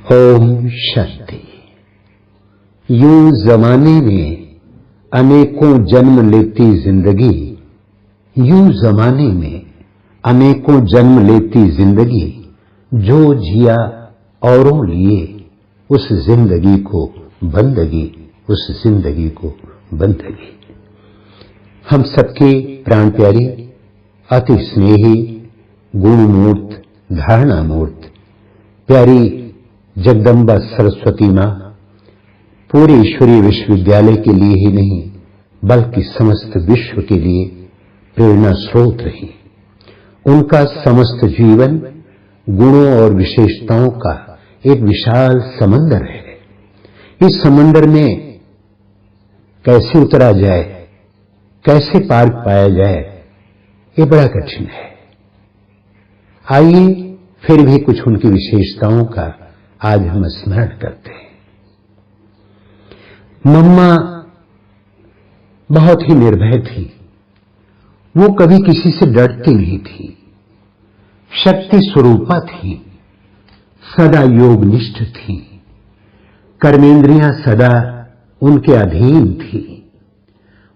ओम शांति। यूं जमाने में अनेकों जन्म लेती जिंदगी, यूं जमाने में अनेकों जन्म लेती जिंदगी, जो जिया औरों लिए उस जिंदगी को बंदगी, उस जिंदगी को बंदगी। हम सबके प्राण प्यारी, अति स्नेही, गुणमूर्त, धारणा मूर्त प्यारी जगदम्बा सरस्वती मां पूरे ईश्वरीय विश्वविद्यालय के लिए ही नहीं बल्कि समस्त विश्व के लिए प्रेरणा स्रोत रही। उनका समस्त जीवन गुणों और विशेषताओं का एक विशाल समंदर है। इस समंदर में कैसे उतरा जाए, कैसे पार पाया जाए, ये बड़ा कठिन है। आइए फिर भी कुछ उनकी विशेषताओं का आज हम स्मरण करते हैं। मम्मा बहुत ही निर्भय थी। वो कभी किसी से डरती नहीं थी। शक्ति स्वरूपा थी, सदा योगनिष्ठ थी। कर्मेंद्रियां सदा उनके अधीन थी।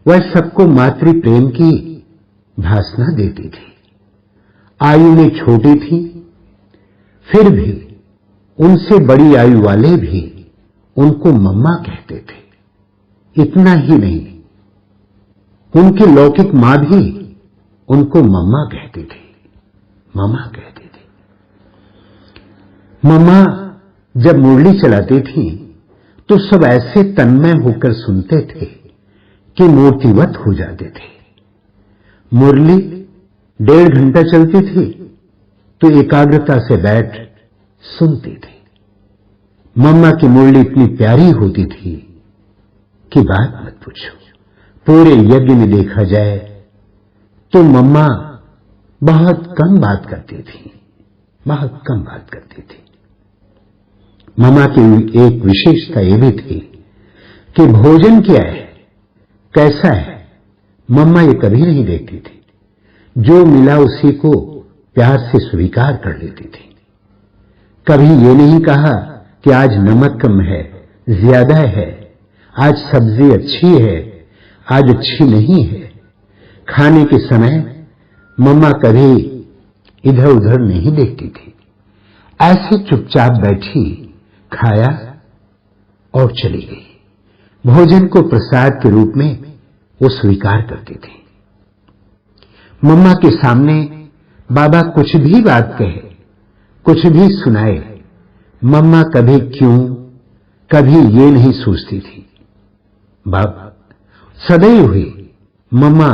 वह सबको मातृ प्रेम की भाषणा देती थी। आयु में छोटी थी, फिर भी उनसे बड़ी आयु वाले भी उनको मम्मा कहते थे। इतना ही नहीं, उनकी लौकिक मां भी उनको मम्मा कहती थी, मम्मा कहती थी। मम्मा जब मुरली चलाती थी तो सब ऐसे तन्मय होकर सुनते थे कि मूर्तिवत हो जाते थे। मुरली 1.5 घंटा चलती थी तो एकाग्रता से बैठ सुनती थी। मम्मा की मुरली इतनी प्यारी होती थी कि बात मत पूछो। पूरे यज्ञ में देखा जाए तो मम्मा बहुत कम बात करती थी, बहुत कम बात करती थी। मम्मा की एक विशेषता यह भी थी कि भोजन क्या है, कैसा है, मम्मा ये कभी नहीं देखती थी। जो मिला उसी को प्यार से स्वीकार कर लेती थी। कभी ये नहीं कहा कि आज नमक कम है, ज्यादा है, आज सब्जी अच्छी है, आज अच्छी नहीं है। खाने के समय मम्मा कभी इधर उधर नहीं देखती थी। ऐसे चुपचाप बैठी, खाया और चली गई। भोजन को प्रसाद के रूप में वो स्वीकार करती थी। मम्मा के सामने बाबा कुछ भी बात कहे, कुछ भी सुनाए, मम्मा कभी क्यों, कभी ये नहीं सोचती थी। बाबा सदैव हुई मम्मा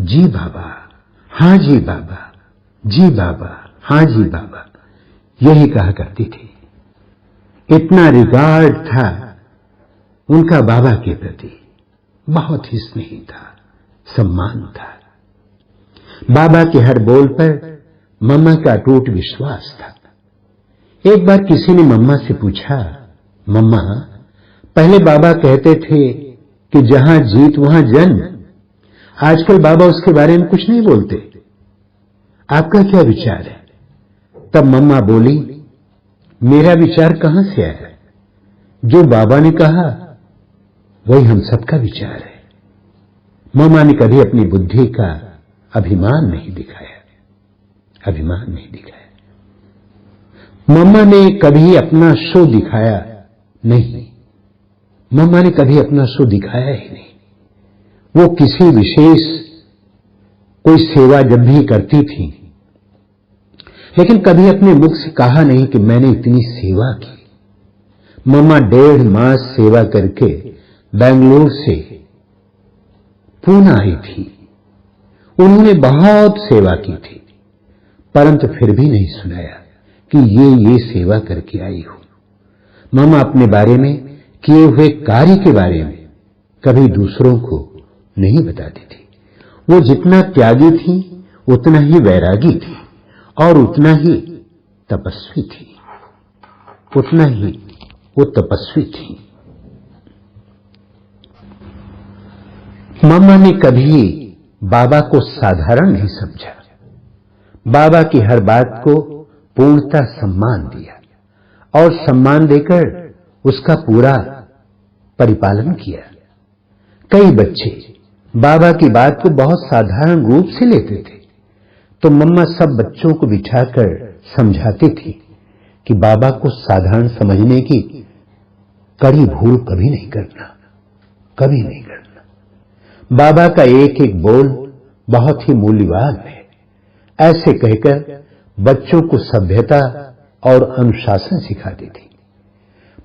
जी बाबा, हां जी बाबा, जी बाबा, हां जी बाबा, यही कहा करती थी। इतना रिगार्ड था उनका बाबा के प्रति, बहुत ही स्नेह था, सम्मान था। बाबा के हर बोल पर मम्मा का अटूट विश्वास था। एक बार किसी ने मम्मा से पूछा, मम्मा पहले बाबा कहते थे कि जहां जीत वहां जन्म, आजकल बाबा उसके बारे में कुछ नहीं बोलते, आपका क्या विचार है? तब मम्मा बोली, मेरा विचार कहां से आया? जो बाबा ने कहा वही हम सबका विचार है। मम्मा ने कभी अपनी बुद्धि का अभिमान नहीं दिखाया, अभिमान नहीं दिखाया। मम्मा ने कभी अपना शो दिखाया नहीं, मम्मा ने कभी अपना शो दिखाया ही नहीं। वो किसी विशेष कोई सेवा जब भी करती थी, लेकिन कभी अपने मुख से कहा नहीं कि मैंने इतनी सेवा की। मम्मा 1.5 मास सेवा करके बेंगलुरु से पूना आई थी। उन्होंने बहुत सेवा की थी, परंतु फिर भी नहीं सुनाया कि ये सेवा करके आई हूं। मम्मा अपने बारे में किए हुए कार्य के बारे में कभी दूसरों को नहीं बताती थी। वो जितना त्यागी थी उतना ही वैरागी थी और उतना ही तपस्वी थी, उतना ही वो तपस्वी थी। मम्मा ने कभी बाबा को साधारण नहीं समझा। बाबा की हर बात को पूर्णता सम्मान दिया। और सम्मान देकर उसका पूरा परिपालन किया। कई बच्चे बाबा की बात को बहुत साधारण रूप से लेते थे, तो मम्मा सब बच्चों को बिठाकर समझाती थी कि बाबा को साधारण समझने की कड़ी भूल कभी नहीं करना, कभी नहीं करना। बाबा का एक एक बोल बहुत ही मूल्यवान है, ऐसे कहकर बच्चों को सभ्यता और अनुशासन सिखाती थी।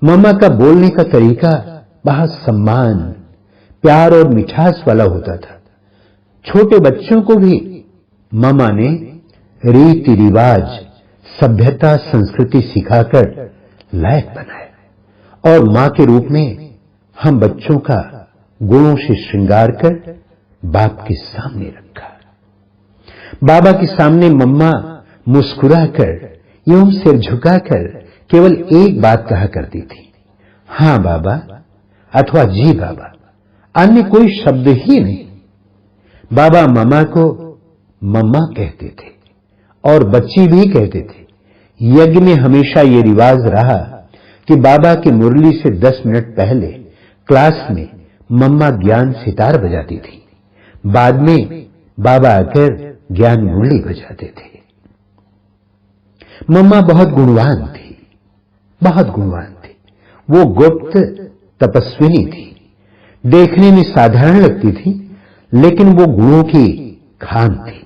मम्मा का बोलने का तरीका बहुत सम्मान, प्यार और मिठास वाला होता था। छोटे बच्चों को भी मम्मा ने रीति रिवाज, सभ्यता, संस्कृति सिखाकर लायक बनाया और मां के रूप में हम बच्चों का गुणों से श्रृंगार कर बाप के सामने रखा। बाबा के सामने मम्मा मुस्कुराकर एवं सिर झुकाकर केवल एक बात कहा करती थी, हां बाबा अथवा जी बाबा, अन्य कोई शब्द ही नहीं। बाबा मम्मा को मम्मा कहते थे और बच्चे भी कहते थे। यज्ञ में हमेशा ये रिवाज रहा कि बाबा की मुरली से 10 मिनट पहले क्लास में मम्मा ज्ञान सितार बजाती थी, बाद में बाबा आकर ज्ञान मुरली बजाते थे। मम्मा बहुत गुणवान थी, बहुत गुणवान थी। वो गुप्त तपस्विनी थी, देखने में साधारण लगती थी, लेकिन वो गुणों की खान थी।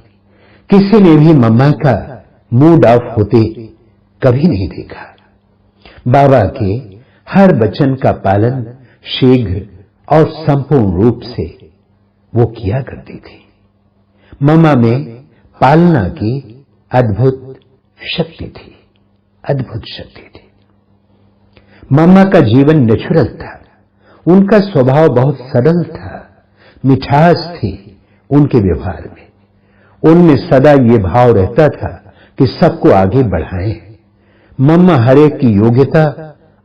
किसी ने भी मम्मा का मूड ऑफ होते कभी नहीं देखा। बाबा के हर वचन का पालन शीघ्र और संपूर्ण रूप से वो किया करती थी। मम्मा में पालना की अद्भुत शक्ति थी, अद्भुत शक्ति थी। मम्मा का जीवन नेचुरल था, उनका स्वभाव बहुत सरल था, मिठास थी उनके व्यवहार में। उनमें सदा ये भाव रहता था कि सबको आगे बढ़ाएं। मम्मा हरेक की योग्यता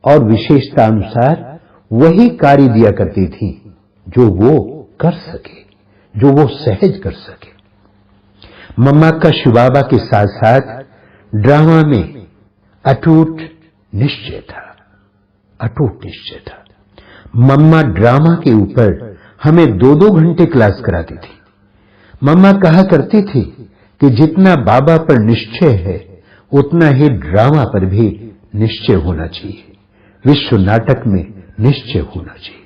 और विशेषता अनुसार वही कार्य दिया करती थी जो वो कर सके, जो वो सहज कर सके। मम्मा का शिव बाबा के साथ साथ ड्रामा में अटूट निश्चय था, अटूट निश्चय था। मम्मा ड्रामा के ऊपर हमें 2-2 घंटे क्लास कराती थी। मम्मा कहा करती थी कि जितना बाबा पर निश्चय है उतना ही ड्रामा पर भी निश्चय होना चाहिए, विश्व नाटक में निश्चय होना चाहिए,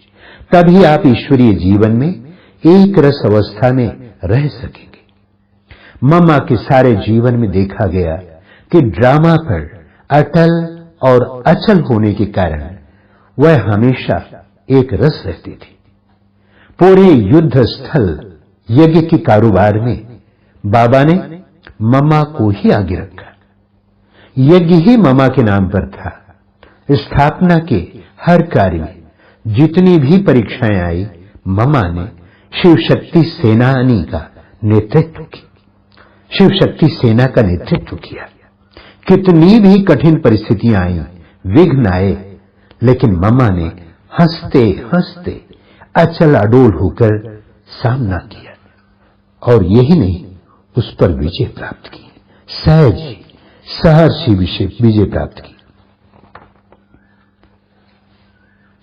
तभी आप ईश्वरीय जीवन में एक रस अवस्था में रह सकेंगे। मम्मा के सारे जीवन में देखा गया कि ड्रामा पर अटल और अचल होने के कारण वह हमेशा एक रस रहती थी। पूरे युद्ध स्थल यज्ञ के कारोबार में बाबा ने मम्मा को ही आगे रखा। यज्ञ ही मम्मा के नाम पर था। स्थापना के हर कार्य में जितनी भी परीक्षाएं आई, मम्मा ने शिव शक्ति सेनानी का नेतृत्व किया, शिव शक्ति सेना का नेतृत्व किया। कितनी भी कठिन परिस्थितियां आई, विघ्न आए, लेकिन मम्मा ने हंसते हंसते अचल अडोल होकर सामना किया और यही नहीं, उस पर विजय प्राप्त की, सहर्ष विजय प्राप्त की।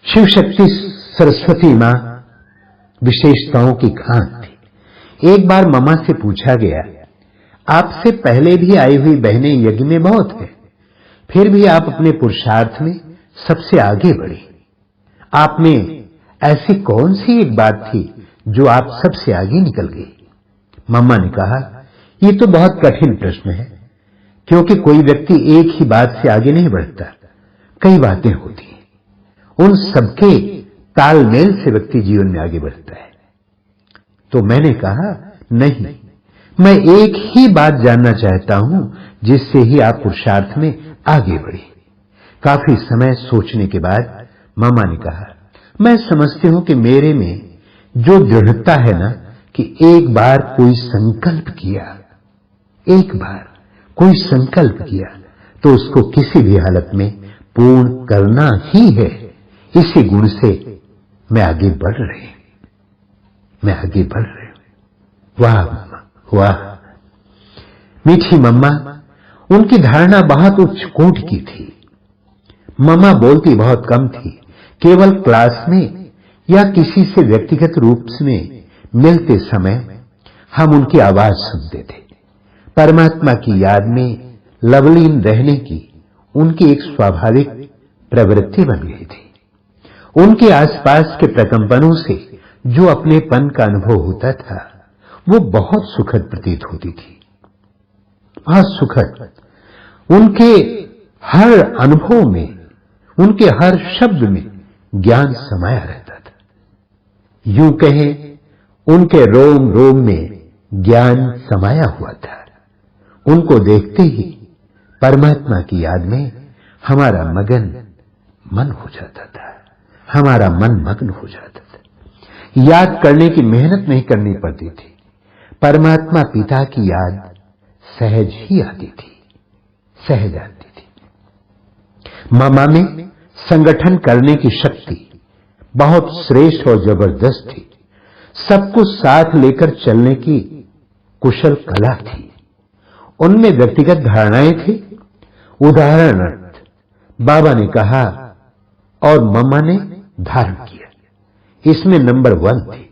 शिव शक्ति सरस्वती मां विशेषताओं की खान थी। एक बार मम्मा से पूछा गया, आपसे पहले भी आई हुई बहनें यज्ञ में बहुत हैं, फिर भी आप अपने पुरुषार्थ में सबसे आगे बढ़े। आप में ऐसी कौन सी एक बात थी जो आप सबसे आगे निकल गई? मम्मा ने कहा, ये तो बहुत कठिन प्रश्न है, क्योंकि कोई व्यक्ति एक ही बात से आगे नहीं बढ़ता, कई बातें होती हैं, उन सबके तालमेल से व्यक्ति जीवन में आगे बढ़ता है। तो मैंने कहा, नहीं, मैं एक ही बात जानना चाहता हूं जिससे ही आप पुरुषार्थ में आगे बढ़े। काफी समय सोचने के बाद मामा ने कहा, मैं समझती हूं कि मेरे में जो दृढ़ता है ना, कि एक बार कोई संकल्प किया, एक बार कोई संकल्प किया तो उसको किसी भी हालत में पूर्ण करना ही है। इसी गुण से मैं आगे बढ़ रही, मैं आगे बढ़ रही हूं। वाह मम्मा, वाह। मीठी मम्मा, उनकी धारणा बहुत उच्च कोटि की थी। मम्मा बोलती बहुत कम थी। केवल क्लास में या किसी से व्यक्तिगत रूप में मिलते समय हम उनकी आवाज सुनते थे। परमात्मा की याद में लवलीन रहने की उनकी एक स्वाभाविक प्रवृत्ति बन गई थी। उनके आसपास के प्रकंपनों से जो अपनेपन का अनुभव होता था वो बहुत सुखद प्रतीत होती थी, बहुत सुखद। उनके हर अनुभव में, उनके हर शब्द में ज्ञान समाया रहता था। यूं कहें, उनके रोम रोम में ज्ञान समाया हुआ था। उनको देखते ही परमात्मा की याद में हमारा मन हो जाता था, हमारा मन मग्न हो जाता था। याद करने की मेहनत नहीं करनी पड़ती थी। परमात्मा पिता की याद सहज ही आती थी, सहज आती थी। मामा में संगठन करने की शक्ति बहुत श्रेष्ठ और जबरदस्त थी। सबको साथ लेकर चलने की कुशल कला थी। उनमें व्यक्तिगत धारणाएं थी। उदाहरणार्थ बाबा ने कहा और मम्मा ने धारण किया, इसमें नंबर 1 थी।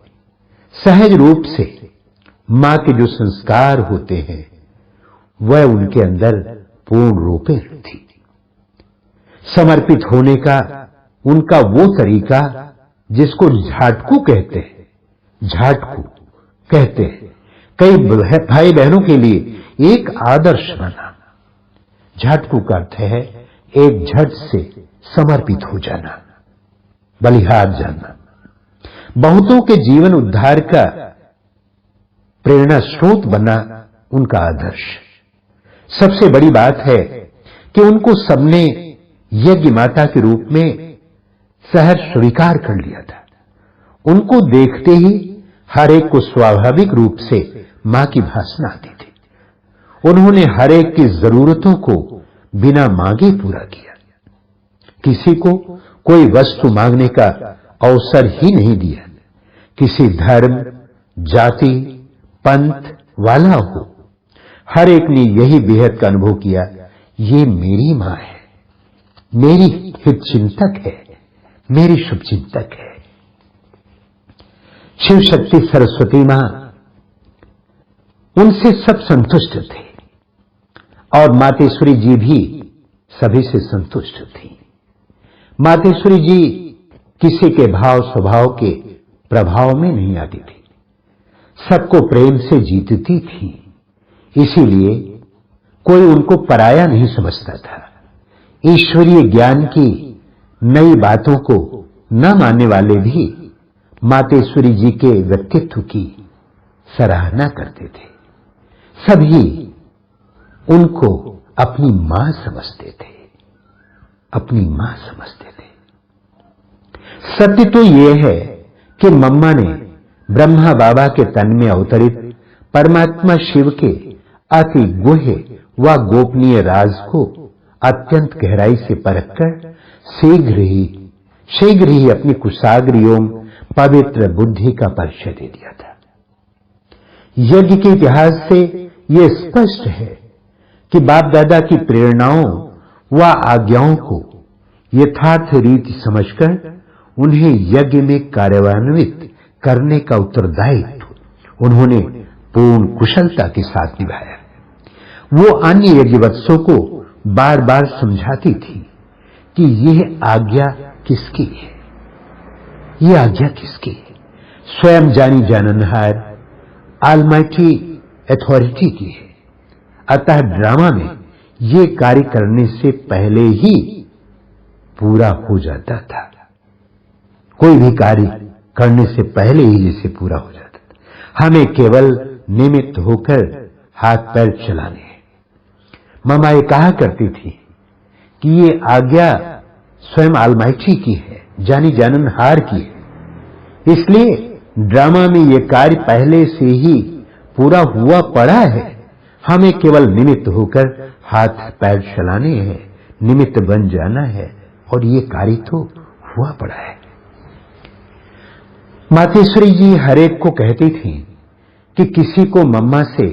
सहज रूप से मां के जो संस्कार होते हैं वह उनके अंदर पूर्ण रूपेण थी। समर्पित होने का उनका वो तरीका जिसको झाटकू कहते हैं, झाटकू कहते हैं, कई भाई बहनों के लिए एक आदर्श बना। झाटकू का अर्थ है एक झट से समर्पित हो जाना, बलिहार जाना। बहुतों के जीवन उद्धार का प्रेरणा स्रोत बना उनका आदर्श। सबसे बड़ी बात है कि उनको सबने यज्ञ माता के रूप में सहज स्वीकार कर लिया था। उनको देखते ही हर एक को स्वाभाविक रूप से मां की भासना आती थी। उन्होंने हर एक की जरूरतों को बिना मांगे पूरा किया। किसी को कोई वस्तु मांगने का अवसर ही नहीं दिया। किसी धर्म, जाति, पंथ वाला हो, हर एक ने यही बेहद का अनुभव किया, ये मेरी मां है, मेरी हित चिंतक है, मेरी शुभ चिंतक है। शिव शक्ति सरस्वती मां, उनसे सब संतुष्ट थे और मातेश्वरी जी भी सभी से संतुष्ट थी। मातेश्वरी जी किसी के भाव स्वभाव के प्रभाव में नहीं आती थी, सबको प्रेम से जीतती थी। इसीलिए कोई उनको पराया नहीं समझता था। ईश्वरीय ज्ञान की नई बातों को न मानने वाले भी मातेश्वरी जी के व्यक्तित्व की सराहना करते थे। सभी उनको अपनी मां समझते थे, अपनी मां समझते थे। सत्य तो यह है कि मम्मा ने ब्रह्मा बाबा के तन में अवतरित परमात्मा शिव के अति गुह्य व गोपनीय राज को अत्यंत गहराई से परखकर शीघ्र ही अपनी कुशाग्र एवं पवित्र बुद्धि का परिचय दे दिया था। यज्ञ के इतिहास से यह स्पष्ट है कि बाप दादा की प्रेरणाओं व आज्ञाओं को यथार्थ रीति समझकर उन्हें यज्ञ में कार्यान्वित करने का उत्तरदायित्व उन्होंने पूर्ण कुशलता के साथ निभाया। वो अन्य यज्ञवत्सों को बार बार समझाती थी कि यह आज्ञा किसकी है, यह आज्ञा किसकी है। स्वयं जानी जाननहार ऑलमाइटी अथॉरिटी की है। अतः ड्रामा में ये कार्य करने से पहले ही पूरा हो जाता था। कोई भी कार्य करने से पहले ही जैसे पूरा हो जाता था। हमें केवल निमित्त होकर हाथ पैर चलाने हैं। मम्मा ये कहा करती थी कि ये आज्ञा स्वयं ऑलमाइटी की है, जानी जाननहार की है। इसलिए ड्रामा में ये कार्य पहले से ही पूरा हुआ पड़ा है। हमें केवल निमित्त होकर हाथ पैर चलाने हैं, निमित्त बन जाना है और ये कार्य तो हुआ पड़ा है। मातेश्वरी जी हर एक को कहती थी कि किसी को मम्मा से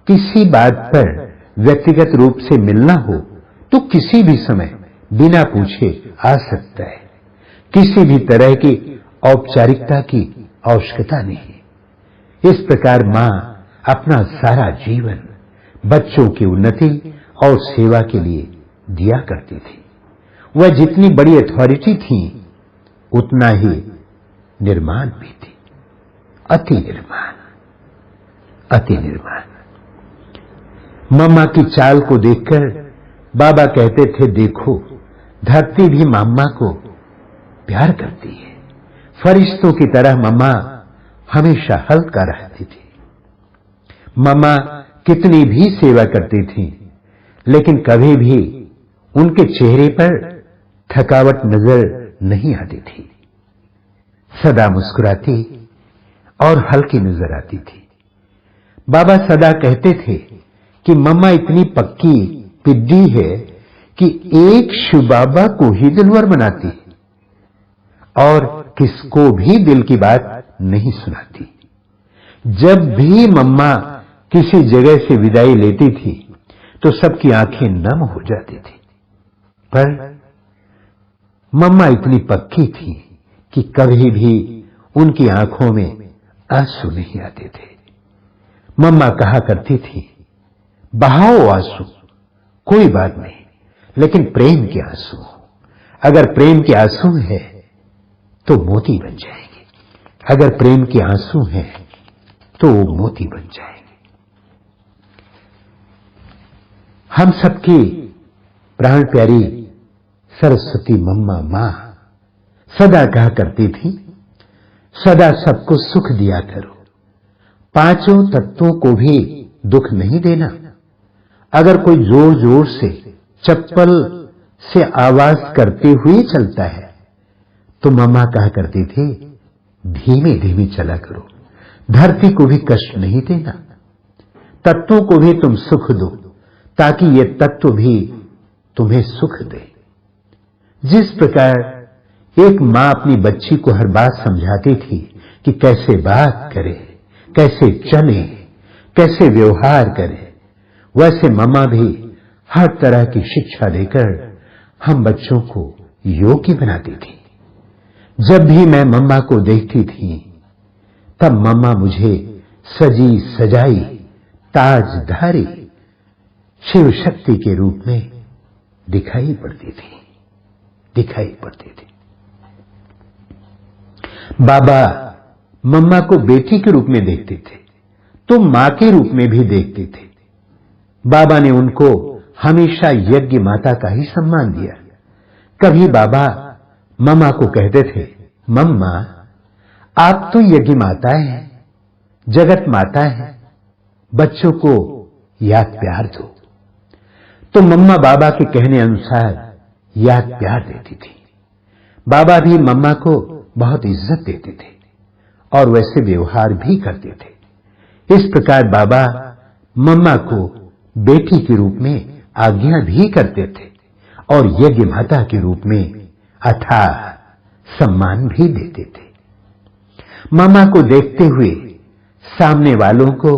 किसी बात पर व्यक्तिगत रूप से मिलना हो तो किसी भी समय बिना पूछे आ सकता है। किसी भी तरह की औपचारिकता की आवश्यकता नहीं। इस प्रकार मां अपना सारा जीवन बच्चों की उन्नति और सेवा के लिए दिया करती थी। वह जितनी बड़ी अथॉरिटी थी उतना ही निर्माण भी थी। अति निर्माण, अति निर्माण। मम्मा की चाल को देखकर बाबा कहते थे, देखो धरती भी मम्मा को प्यार करती है। फरिश्तों की तरह मम्मा हमेशा हल्का रहती थी। मम्मा कितनी भी सेवा करती थी, लेकिन कभी भी उनके चेहरे पर थकावट नजर नहीं आती थी। सदा मुस्कुराती और हल्की नजर आती थी। बाबा सदा कहते थे कि मम्मा इतनी पक्की पिद्दी है कि एक शिव बाबा को ही दिलवर बनाती और किसको भी दिल की बात नहीं सुनाती। जब भी मम्मा किसी जगह से विदाई लेती थी तो सबकी आंखें नम हो जाती थी, पर मम्मा इतनी पक्की थी कि कभी भी उनकी आंखों में आंसू नहीं आते थे। मम्मा कहा करती थी, बहाओ आंसू, कोई बात नहीं, लेकिन प्रेम के आंसू। अगर प्रेम के आंसू है तो मोती बन जाएंगे। अगर प्रेम के आंसू हैं तो मोती बन जाएंगे। हम सबकी प्राण प्यारी सरस्वती मम्मा मां सदा कहा करती थी, सदा सबको सुख दिया करो, पांचों तत्वों को भी दुख नहीं देना। अगर कोई जोर जोर से चप्पल से आवाज करते हुए चलता है तो मम्मा कहा करती थी, धीमे धीमे चला करो, धरती को भी कष्ट नहीं देना, तत्वों को भी तुम सुख दो ताकि ये तत्व भी तुम्हें सुख दे। जिस प्रकार एक मां अपनी बच्ची को हर बात समझाती थी कि कैसे बात करे, कैसे चले, कैसे व्यवहार करे, वैसे मम्मा भी हर तरह की शिक्षा देकर हम बच्चों को योग्य बनाती थी। जब भी मैं मम्मा को देखती थी तब मम्मा मुझे सजी सजाई ताजधारी शिव शक्ति के रूप में दिखाई पड़ती थी। बाबा मम्मा को बेटी के रूप में देखते थे तो मां के रूप में भी देखते थे। बाबा ने उनको हमेशा यज्ञ माता का ही सम्मान दिया। कभी बाबा मम्मा को कहते थे, मम्मा आप तो यज्ञ माता हैं, जगत माता हैं, बच्चों को याद प्यार दो। तो मम्मा बाबा के कहने अनुसार याद प्यार देती थी। बाबा भी मम्मा को बहुत इज्जत देते थे और वैसे व्यवहार भी करते थे। इस प्रकार बाबा मम्मा को बेटी के रूप में आज्ञा भी करते थे और यज्ञ माता के रूप में अथाह सम्मान भी देते थे। मम्मा को देखते हुए सामने वालों को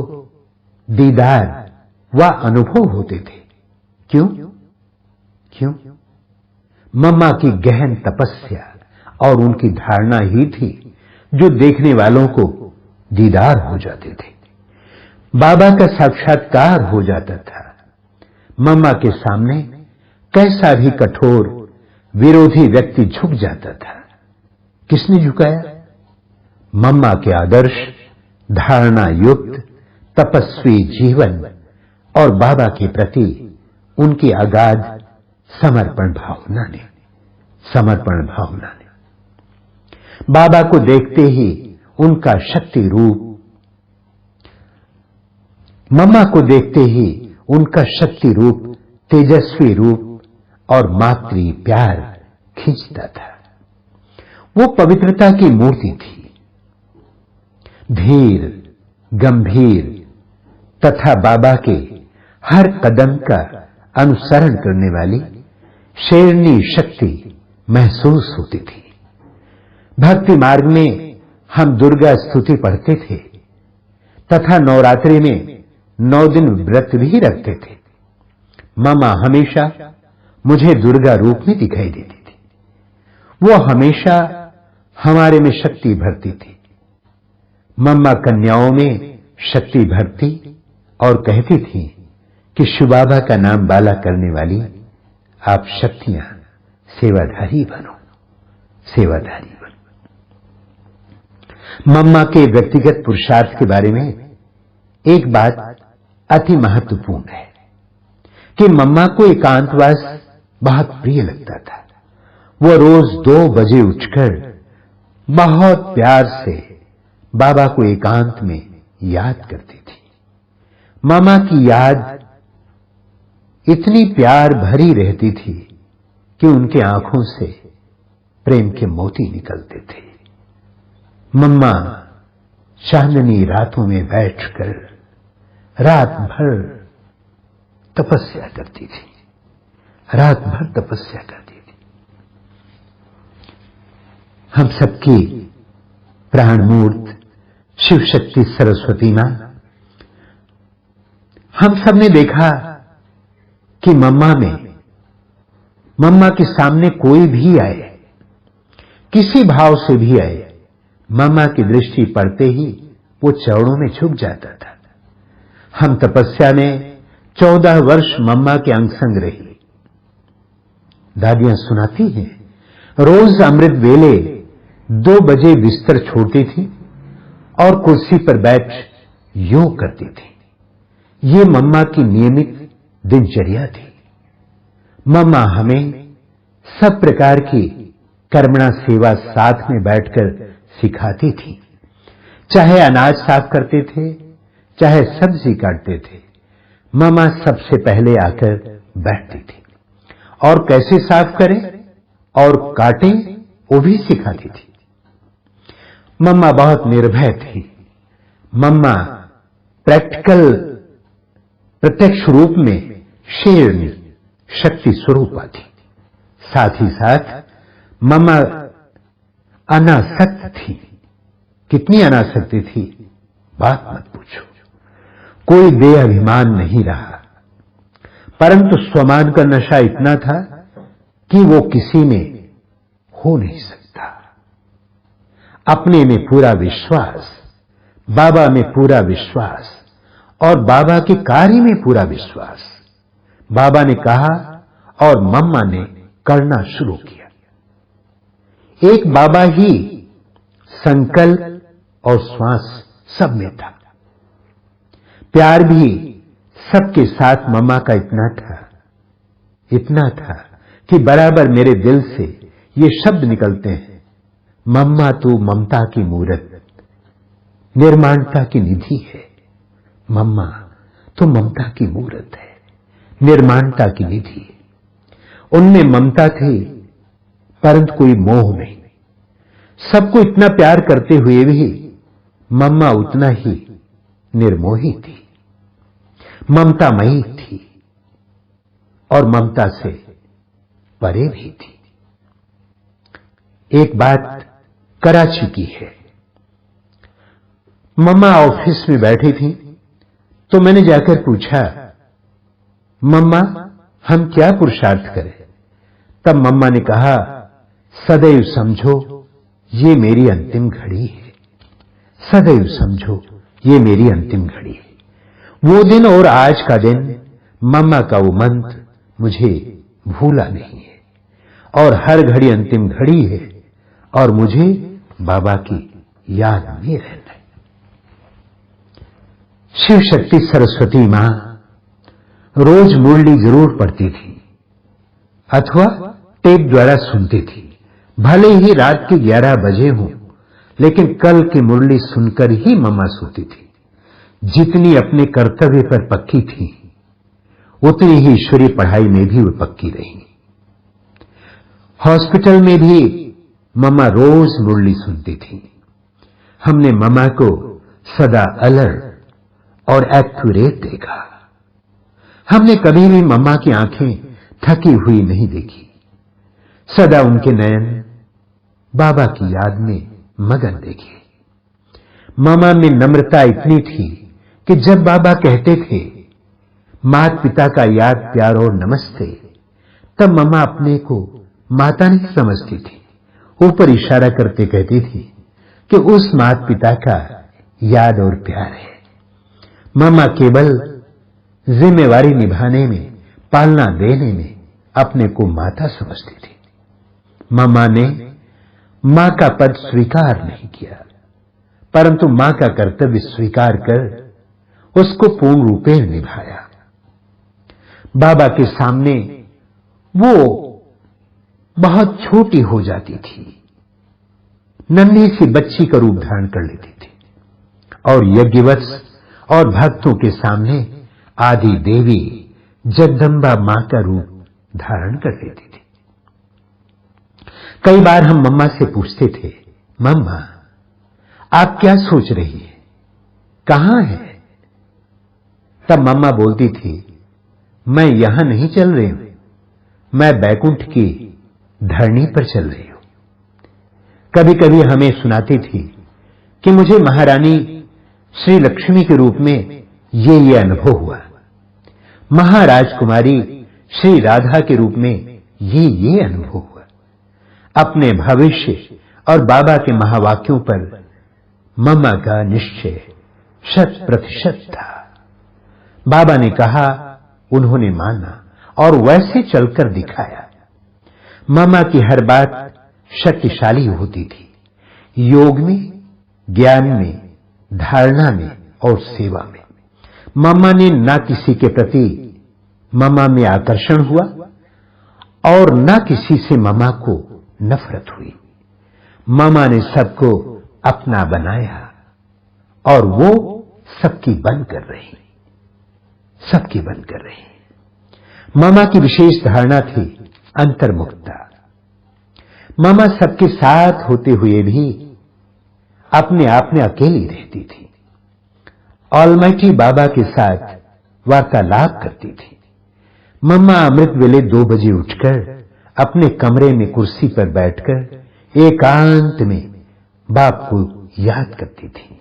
दीदार व अनुभव होते थे। क्यों? मम्मा की गहन तपस्या और उनकी धारणा ही थी जो देखने वालों को दीदार हो जाते थे, बाबा का साक्षात्कार हो जाता था। मम्मा के सामने कैसा भी कठोर विरोधी व्यक्ति झुक जाता था। किसने झुकाया? मम्मा के आदर्श, धारणा युक्त तपस्वी जीवन और बाबा के प्रति उनकी अगाध समर्पण भावना ने बाबा को देखते ही उनका शक्ति रूप, मम्मा को देखते ही उनका शक्ति रूप, तेजस्वी रूप और मातृ प्यार खींचता था। वो पवित्रता की मूर्ति थी, धीर, गंभीर तथा बाबा के हर कदम का अनुसरण करने वाली शेरनी शक्ति महसूस होती थी। भक्ति मार्ग में हम दुर्गा स्तुति पढ़ते थे तथा नवरात्रि में 9 दिन व्रत भी रखते थे। मामा हमेशा मुझे दुर्गा रूप में दिखाई देती थी। वो हमेशा हमारे में शक्ति भरती थी। मम्मा कन्याओं में शक्ति भरती और कहती थी कि शिव बाबा का नाम बाला करने वाली आप शक्तियां सेवाधारी बनो, सेवाधारी बनो। मम्मा के व्यक्तिगत पुरुषार्थ के बारे में एक बात अति महत्वपूर्ण है कि मम्मा को एकांतवास बहुत प्रिय लगता था। वो रोज 2 बजे उठकर बहुत प्यार से बाबा को एकांत में याद करती थी। मामा की याद इतनी प्यार भरी रहती थी कि उनके आंखों से प्रेम के मोती निकलते थे। मम्मा चांदनी रातों में बैठकर रात भर तपस्या करती थी, रात भर तपस्या करती थी। हम सबकी प्राण मूर्त शिव शक्ति सरस्वती मां, हम सबने देखा कि मम्मा के सामने कोई भी आए, किसी भाव से भी आए, मम्मा की दृष्टि पड़ते ही वो चरणों में झुक जाता था। हम तपस्या में 14 वर्ष मम्मा के अंग संग रही। दादियां सुनाती हैं, रोज अमृत वेले 2 बजे बिस्तर छोड़ती थी और कुर्सी पर बैठ योग करती थी। ये मम्मा की नियमित दिनचर्या थी। मम्मा हमें सब प्रकार की कर्मणा सेवा साथ में बैठकर सिखाती थी। चाहे अनाज साफ करते थे, चाहे सब्जी काटते थे, मम्मा सबसे पहले आकर बैठती थी और कैसे साफ करें और काटें वो भी सिखाती थी। मम्मा बहुत निर्भय थी। मम्मा प्रत्यक्ष रूप में शेरनी शक्ति स्वरूपा थी। साथ ही साथ मम्मा अनासक्त थी। कितनी अनासक्त थी, बात मत पूछो। कोई देह अभिमान नहीं रहा, परंतु स्वमान का नशा इतना था कि वो किसी में हो नहीं सकता। अपने में पूरा विश्वास, बाबा में पूरा विश्वास और बाबा के कार्य में पूरा विश्वास। बाबा ने कहा और मम्मा ने करना शुरू किया। एक बाबा ही संकल्प और श्वास सब में था। प्यार भी सबके साथ मम्मा का इतना था कि बराबर मेरे दिल से ये शब्द निकलते हैं, मम्मा तो ममता की मूरत, निर्माणता की निधि है। मम्मा तो ममता की मूरत है, निर्माणता की निधि है। उनमें ममता थी परंतु कोई मोह नहीं। सबको इतना प्यार करते हुए भी मम्मा उतना ही निर्मोही थी, ममतामयी थी और ममता से परे भी थी। एक बात कराची की है। मम्मा ऑफिस में बैठी थी तो मैंने जाकर पूछा, मम्मा हम क्या पुरुषार्थ करें? तब मम्मा ने कहा, सदैव समझो ये मेरी अंतिम घड़ी है। सदैव समझो ये मेरी अंतिम घड़ी है। वो दिन और आज का दिन, मम्मा का वो मंत्र मुझे भूला नहीं है और हर घड़ी अंतिम घड़ी है और मुझे बाबा की याद में रहना है। शिव शक्ति सरस्वती मां रोज मुरली जरूर पढ़ती थी अथवा टेप द्वारा सुनती थी। भले ही रात के 11 बजे हों, लेकिन कल की मुरली सुनकर ही मम्मा सोती थी। जितनी अपने कर्तव्य पर पक्की थी, उतनी ही ईश्वरीय पढ़ाई में भी वो पक्की रही। हॉस्पिटल में भी मम्मा रोज मुरली सुनती थी। हमने मम्मा को सदा अलर्ट और एक्यूरेट देखा। हमने कभी भी मम्मा की आंखें थकी हुई नहीं देखी। सदा उनके नयन बाबा की याद में मगन देखे। मम्मा में नम्रता इतनी थी कि जब बाबा कहते थे, माता पिता का याद प्यार और नमस्ते, तब मम्मा अपने को माता नहीं समझती थी। ऊपर इशारा करते कहती थी कि उस माता पिता का याद और प्यार है। मम्मा केवल जिम्मेवारी निभाने में, पालना देने में अपने को माता समझती थी। मम्मा ने मां का पद स्वीकार नहीं किया, परंतु मां का कर्तव्य स्वीकार कर उसको पूर्ण रूपेण निभाया। बाबा के सामने वो बहुत छोटी हो जाती थी, नन्ही सी बच्ची का रूप धारण कर लेती थी और यज्ञवत्स और भक्तों के सामने आदि देवी जगदम्बा मां का रूप धारण कर लेती थी। कई बार हम मम्मा से पूछते थे, मम्मा आप क्या सोच रही है, कहां है? तब मम्मा बोलती थी, मैं यहां नहीं चल रही हूं, मैं बैकुंठ की धरनी पर चल रही हूं। कभी कभी हमें सुनाती थी कि मुझे महारानी श्री लक्ष्मी के रूप में ये अनुभव हुआ, महाराजकुमारी श्री राधा के रूप में ये अनुभव हुआ। अपने भविष्य और बाबा के महावाक्यों पर मम्मा का निश्चय 100% था। बाबा ने कहा, उन्होंने माना और वैसे चलकर दिखाया। मम्मा की हर बात शक्तिशाली होती थी, योग में, ज्ञान में, धारणा में और सेवा में। मम्मा ने ना किसी के प्रति मम्मा में आकर्षण हुआ और ना किसी से मम्मा को नफरत हुई। मम्मा ने सबको अपना बनाया और वो सबकी बन कर रही, सबकी बन कर रही। मम्मा की विशेष धारणा थी अंतर्मुखता। मम्मा सबके साथ होते हुए भी अपने आप में अकेली रहती थी। ऑलमाइटी बाबा के साथ वार्तालाप करती थी। मम्मा अमृत वेले 2 बजे उठकर अपने कमरे में कुर्सी पर बैठकर एकांत में बाप को याद करती थी,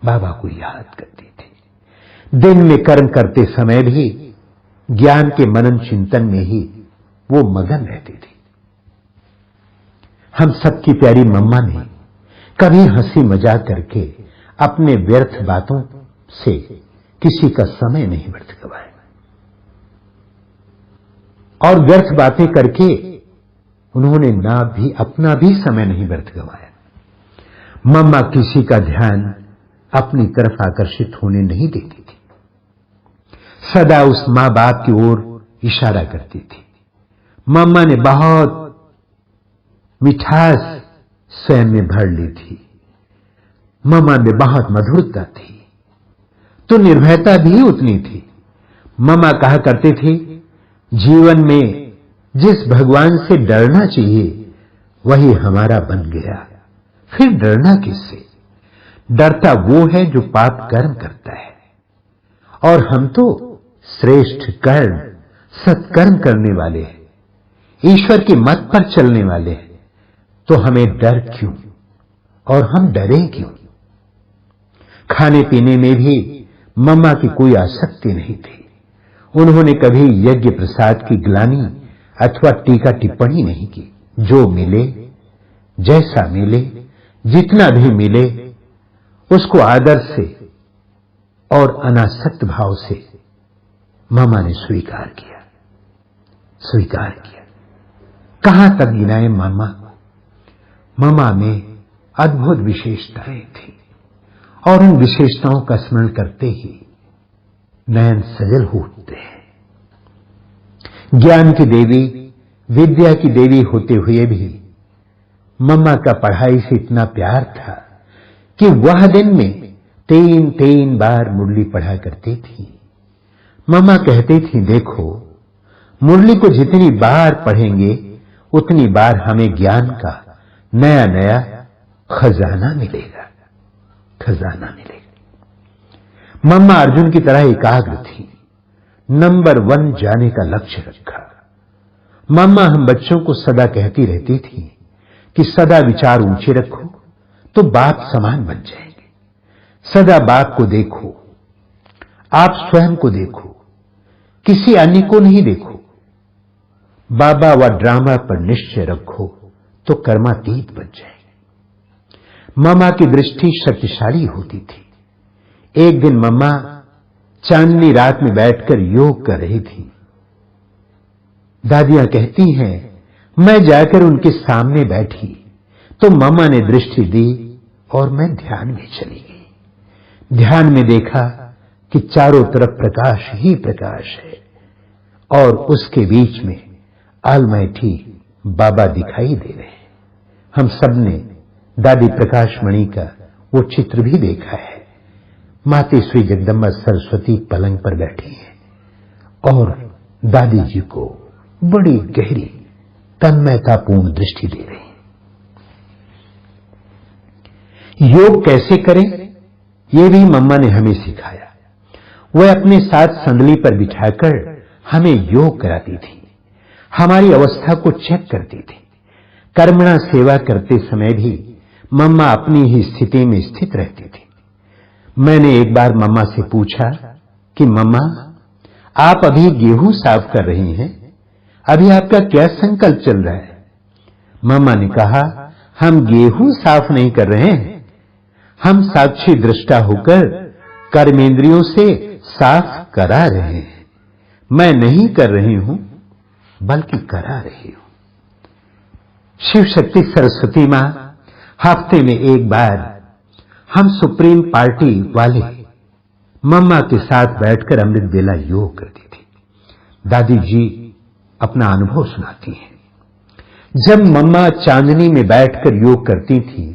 बाबा को याद करती थी। दिन में कर्म करते समय भी ज्ञान के मनन चिंतन में ही वो मगन रहती थी। हम सबकी प्यारी मम्मा ने कभी हंसी मजाक करके अपने व्यर्थ बातों से किसी का समय नहीं व्यर्थ गवाया और व्यर्थ बातें करके उन्होंने अपना भी समय नहीं व्यर्थ गवाया। मम्मा किसी का ध्यान अपनी तरफ आकर्षित होने नहीं देती थी, सदा उस मां बाप की ओर इशारा करती थी। मम्मा ने बहुत मिठास स्वयं में भर ली थी। मम्मा में बहुत मधुरता थी, तो निर्भयता भी उतनी थी। मम्मा कहा करते थे, जीवन में जिस भगवान से डरना चाहिए वही हमारा बन गया, फिर डरना किससे? डरता वो है जो पाप कर्म करता है, और हम तो श्रेष्ठ कर्म सत्कर्म करने वाले हैं, ईश्वर के मत पर चलने वाले हैं, तो हमें डर क्यों और हम डरें क्यों? खाने पीने में भी मम्मा की कोई आसक्ति नहीं थी। उन्होंने कभी यज्ञ प्रसाद की ग्लानि अथवा टीका टिप्पणी नहीं की। जो मिले, जैसा मिले, जितना भी मिले, उसको आदर से और अनासक्त भाव से मम्मा ने स्वीकार किया, स्वीकार किया। कहां तक गिनाए मम्मा में अद्भुत विशेषताएं थी और उन विशेषताओं का स्मरण करते ही नयन सजल हो उठते हैं। ज्ञान की देवी, विद्या की देवी होते हुए भी मम्मा का पढ़ाई से इतना प्यार था कि वह दिन में 3 बार मुरली पढ़ा करती थी। मम्मा कहती थी, देखो मुरली को जितनी बार पढ़ेंगे उतनी बार हमें ज्ञान का नया नया खजाना मिलेगा, खजाना मिलेगा। मम्मा अर्जुन की तरह एकाग्र थी, नंबर 1 जाने का लक्ष्य रखा। मम्मा हम बच्चों को सदा कहती रहती थी कि सदा विचार ऊंचे रखो तो बाप समान बन जाएंगे। सदा बाप को देखो, आप स्वयं को देखो, किसी अन्य को नहीं देखो। बाबा व ड्रामा पर निश्चय रखो तो कर्मातीत बन जाए। मम्मा की दृष्टि शक्तिशाली होती थी। एक दिन मम्मा चांदनी रात में बैठकर योग कर रही थी। दादियां कहती हैं, मैं जाकर उनके सामने बैठी तो मम्मा ने दृष्टि दी और मैं ध्यान में चली गई। ध्यान में देखा कि चारों तरफ प्रकाश ही प्रकाश है और उसके बीच में ऑलमाइटी बाबा दिखाई दे रहे हैं। हम सबने दादी प्रकाशमणि का वो चित्र भी देखा है। माते श्री जगदम्बा सरस्वती पलंग पर बैठी हैं और दादी जी को बड़ी गहरी तन्मयतापूर्ण दृष्टि दे रही हैं। योग कैसे करें, यह भी मम्मा ने हमें सिखाया। वह अपने साथ संदली पर बिठाकर हमें योग कराती थी, हमारी अवस्था को चेक करती थी। कर्मणा सेवा करते समय भी मम्मा अपनी ही स्थिति में स्थित रहती थी। मैंने एक बार मम्मा से पूछा कि मम्मा, आप अभी गेहूं साफ कर रही हैं, अभी आपका क्या संकल्प चल रहा है? मम्मा ने कहा, हम गेहूं साफ नहीं कर रहे हैं, हम साक्षी दृष्टा होकर कर्मेंद्रियों से साफ करा रहे हैं। मैं नहीं कर रही हूं बल्कि करा रही हूं। शिव शक्ति सरस्वती मां हफ्ते में एक बार हम सुप्रीम पार्टी वाले मम्मा के साथ बैठकर अमृत बेला योग करती थी। दादी जी अपना अनुभव सुनाती हैं। जब मम्मा चांदनी में बैठकर योग करती थी